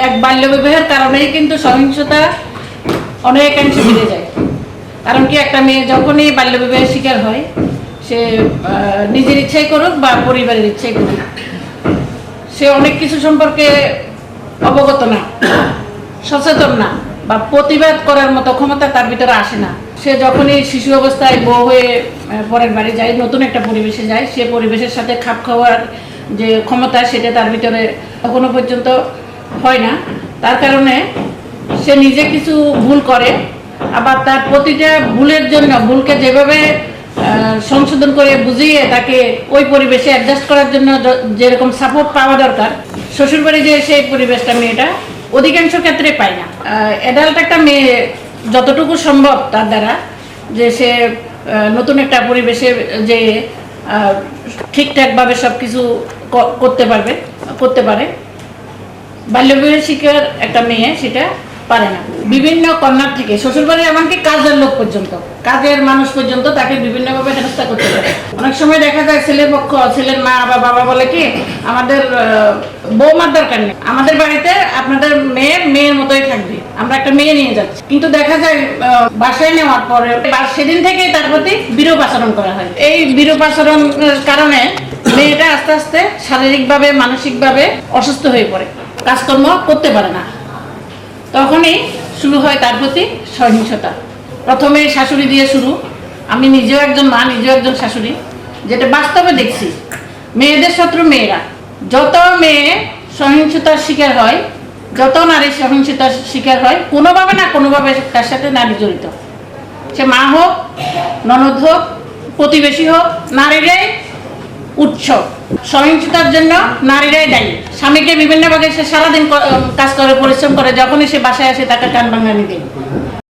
এক বাল্য বিবাহের কারণেই কিন্তু সহিংসতা অনেকাংশে বেড়ে যায়। কারণ কি, একটা মেয়ে যখনই বাল্য বিবাহের শিকার হয়, সে নিজের ইচ্ছাই করুক বা পরিবারের ইচ্ছাই করুক, সে অনেক কিছু সম্পর্কে অবগত না, সচেতন না, বা প্রতিবাদ করার মতো ক্ষমতা তার ভিতরে আসে না। সে যখনই শিশু অবস্থায় বউ হয়ে পরের বাড়ি যায়, নতুন একটা পরিবেশে যায়, সে পরিবেশের সাথে খাপ খাওয়ার যে ক্ষমতা সেটা তার ভিতরে এখনো পর্যন্ত হয় না। তার কারণে সে নিজে কিছু ভুল করে, আবার তার প্রতিটা ভুলের জন্য ভুলকে যেভাবে সংশোধন করে বুঝিয়ে তাকে ওই পরিবেশে অ্যাডজাস্ট করার জন্য যেরকম সাপোর্ট পাওয়া দরকার, শ্বশুরবাড়ি যে সেই পরিবেশটা মেয়েটা অধিকাংশ ক্ষেত্রে পায় না। অ্যাডাল্ট একটা মেয়ে যতটুকু সম্ভব তার দ্বারা, যে সে নতুন একটা পরিবেশে যে ঠিকঠাকভাবে সব কিছু করতে পারে, বাল্যবিবাহের শিকার একটা মেয়ে সেটা পারে না। বিভিন্ন কর্নার থেকে শ্বশুরবাড়ির এমনকি কাজের লোক পর্যন্ত, কাজের মানুষ পর্যন্ত তাকে বিভিন্নভাবে হেনস্থা করতে পারে। অনেক সময় দেখা যায় ছেলের পক্ষ, ছেলের মা বা বাবা বলে কি, আমাদের বৌমার দরকার নেই, আমাদের বাড়িতে আপনাদের মেয়ের মতোই থাকবে, আমরা একটা মেয়ে নিয়ে যাচ্ছি। কিন্তু দেখা যায় বাসায় নেওয়ার পরে সেদিন থেকেই তার প্রতি বিরূপ আচরণ করা হয়। এই বিরূপ আচরণের কারণে মেয়েটা আস্তে আস্তে শারীরিকভাবে মানসিকভাবে অসুস্থ হয়ে পড়ে, কাজকর্ম করতে পারে না। তখনই শুরু হয় তার প্রতি সহিংসতা। প্রথমে শাশুড়ি দিয়ে শুরু। আমি নিজেও একজন মা, নিজেও একজন শাশুড়ি, যেটা বাস্তবে দেখছি। মেয়েদের শত্রু মেয়েরা। যত মেয়ে সহিংসতার শিকার হয়, যত নারী সহিংসতার শিকার হয়, কোনোভাবে না কোনোভাবে তার সাথে নারী জড়িত। সে মা হোক, ননদ হোক, প্রতিবেশী হোক, নারীরাই উৎস। সহিংসতার জন্য নারীরাই দায়ী। স্বামীকে বিভিন্নভাবে সে সারাদিন কাজ করে, পরিশ্রম করে, যখনই সে বাসায় আসে তাকে কান ভাঙানি দেয়।